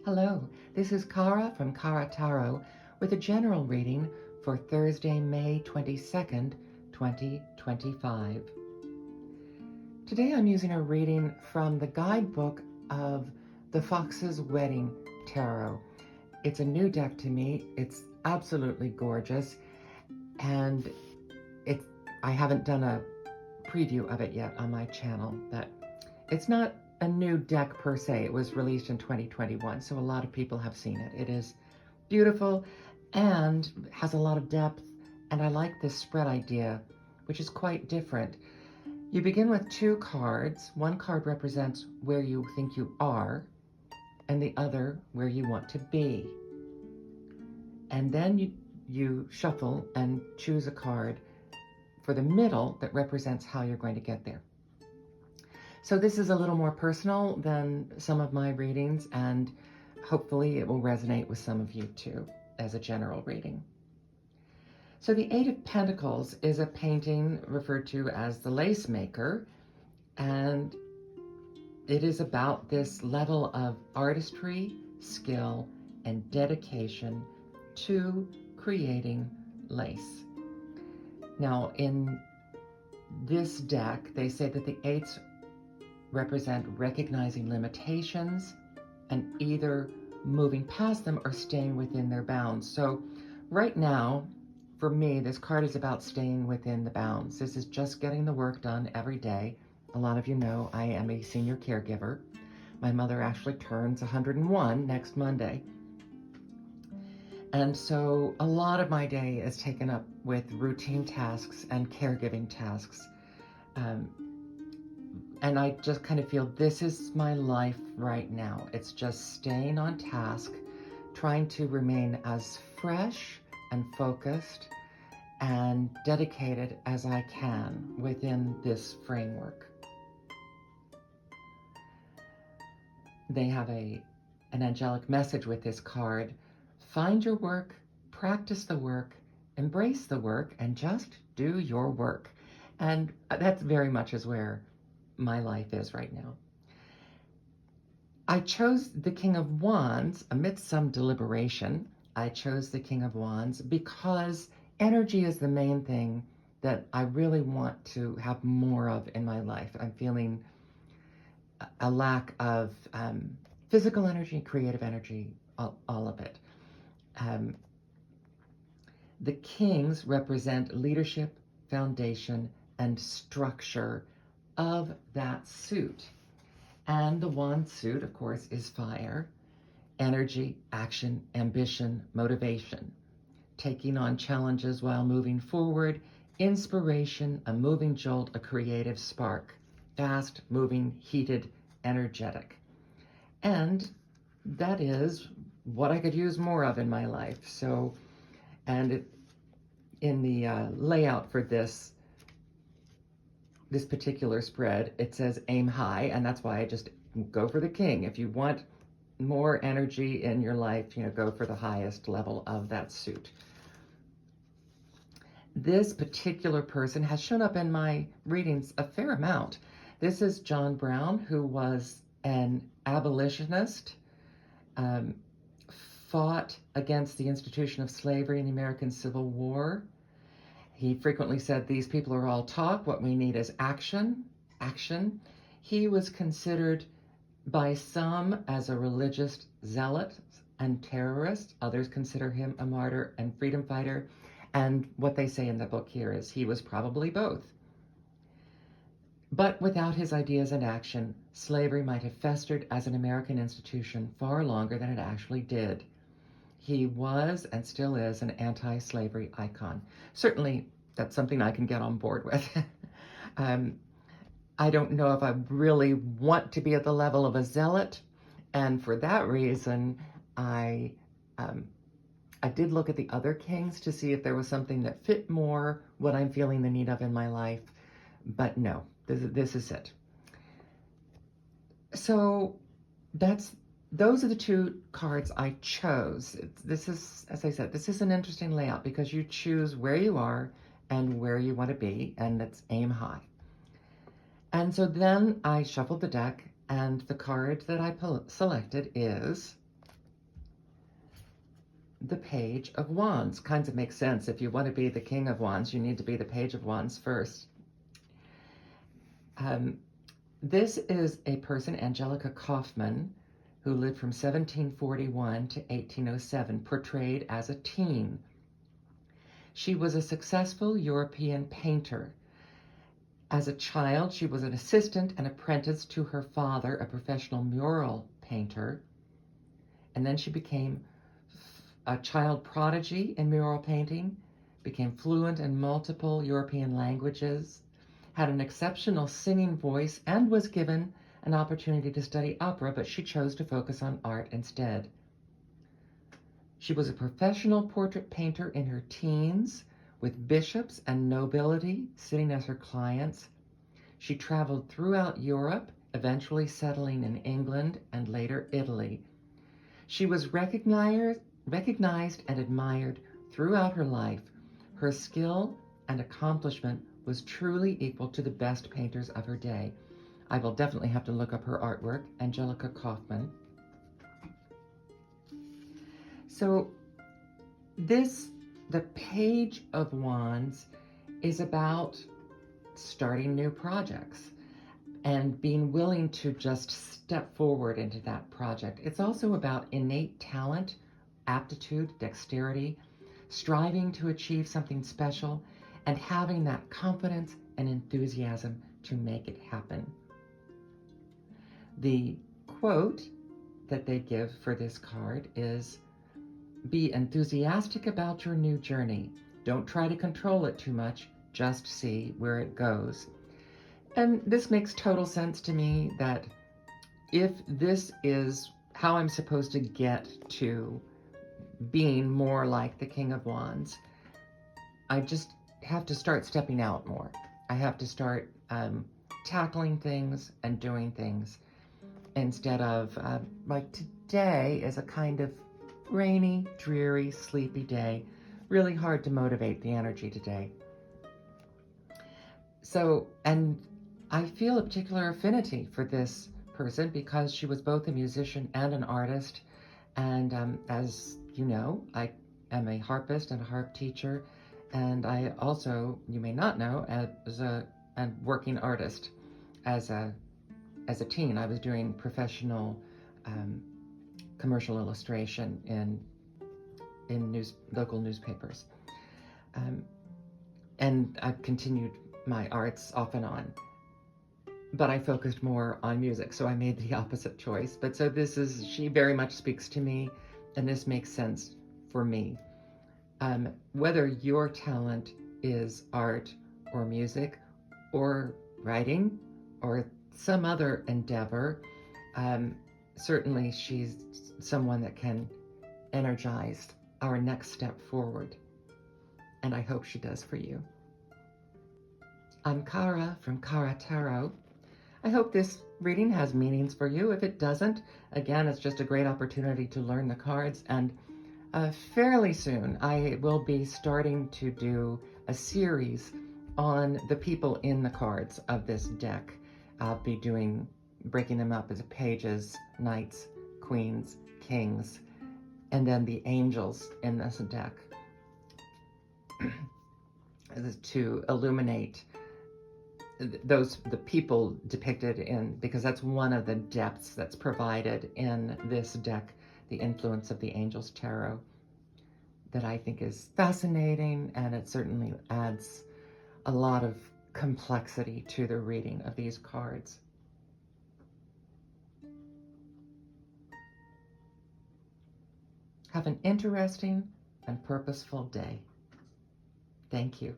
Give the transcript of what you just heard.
Hello, this is Kara from Kara Tarot with a general reading for Thursday, May 22nd, 2025. Today I'm using a reading from the guidebook of the Fox's Wedding Tarot. It's a new deck to me. It's absolutely gorgeous, and I haven't done a preview of it yet on my channel, but it's not a new deck per se. It was released in 2021, so a lot of people have seen it. It is beautiful and has a lot of depth, and I like this spread idea, which is quite different. You begin with two cards. One card represents where you think you are, and the other where you want to be. And then you shuffle and choose a card for the middle that represents how you're going to get there. So this is a little more personal than some of my readings, and hopefully it will resonate with some of you too as a general reading. So the Eight of Pentacles is a painting referred to as the Lace Maker, and it is about this level of artistry, skill, and dedication to creating lace. Now, in this deck, they say that the eights represent recognizing limitations and either moving past them or staying within their bounds. So right now, for me, this card is about staying within the bounds. This is just getting the work done every day. A lot of you know I am a senior caregiver. My mother actually turns 101 next Monday. And so a lot of my day is taken up with routine tasks and caregiving tasks. And I just kind of feel this is my life right now. It's just staying on task, trying to remain as fresh and focused and dedicated as I can within this framework. They have an angelic message with this card. Find your work, practice the work, embrace the work, and just do your work. And that's very much is where my life is right now. I chose the King of Wands amidst some deliberation. I chose the King of Wands because energy is the main thing that I really want to have more of in my life. I'm feeling a lack of physical energy, creative energy, all of it. The Kings represent leadership, foundation, and structure of that suit. And the wand suit, of course, is fire, energy, action, ambition, motivation, taking on challenges while moving forward, inspiration, a moving jolt, a creative spark, fast, moving, heated, energetic. And that is what I could use more of in my life. So, and in the layout for this particular spread, it says aim high, and that's why I just go for the king. If you want more energy in your life, go for the highest level of that suit. This particular person has shown up in my readings a fair amount. This is John Brown, who was an abolitionist, fought against the institution of slavery in the American Civil War. He frequently said, these people are all talk, what we need is action, action. He was considered by some as a religious zealot and terrorist. Others consider him a martyr and freedom fighter. And what they say in the book here is he was probably both. But without his ideas and action, slavery might have festered as an American institution far longer than it actually did. He was and still is an anti-slavery icon. Certainly, that's something I can get on board with. I don't know if I really want to be at the level of a zealot, and for that reason, I did look at the other kings to see if there was something that fit more what I'm feeling the need of in my life, but no, this is it. So those are the two cards I chose. This is, as I said, this is an interesting layout because you choose where you are and where you want to be, and it's aim high. And so then I shuffled the deck, and the card that I selected is the Page of Wands. Kinds of makes sense. If you want to be the King of Wands, you need to be the Page of Wands first. This is a person, Angelica Kaufman, who lived from 1741 to 1807, portrayed as a teen. She was a successful European painter. As a child, she was an assistant and apprentice to her father, a professional mural painter. And then she became a child prodigy in mural painting, became fluent in multiple European languages, had an exceptional singing voice, and was given an opportunity to study opera, but she chose to focus on art instead. She was a professional portrait painter in her teens, with bishops and nobility sitting as her clients. She traveled throughout Europe, eventually settling in England and later Italy. She was recognized and admired throughout her life. Her skill and accomplishment was truly equal to the best painters of her day. I will definitely have to look up her artwork, Angelica Kaufman. So the Page of Wands is about starting new projects and being willing to just step forward into that project. It's also about innate talent, aptitude, dexterity, striving to achieve something special, and having that confidence and enthusiasm to make it happen. The quote that they give for this card is, "Be enthusiastic about your new journey. Don't try to control it too much, just see where it goes." And this makes total sense to me, that if this is how I'm supposed to get to being more like the King of Wands, I just have to start stepping out more. I have to start tackling things and doing things instead of, like today is a kind of rainy, dreary, sleepy day. Really hard to motivate the energy today. So, and I feel a particular affinity for this person because she was both a musician and an artist. And as you know, I am a harpist and a harp teacher. And I also, you may not know, as a working artist. As a teen, I was doing professional commercial illustration in local newspapers. And I've continued my arts off and on. But I focused more on music, so I made the opposite choice. But so she very much speaks to me, and this makes sense for me. Whether your talent is art or music or writing or some other endeavor, certainly she's someone that can energize our next step forward. And I hope she does for you. I'm Cara from Cara Tarot. I hope this reading has meanings for you. If it doesn't, again, it's just a great opportunity to learn the cards. And fairly soon, I will be starting to do a series on the people in the cards of this deck. I'll be breaking them up as pages, knights, queens, kings, and then the angels in this deck to illuminate the people depicted in, because that's one of the depths that's provided in this deck, the influence of the Angels Tarot, that I think is fascinating, and it certainly adds a lot of complexity to the reading of these cards. Have an interesting and purposeful day. Thank you.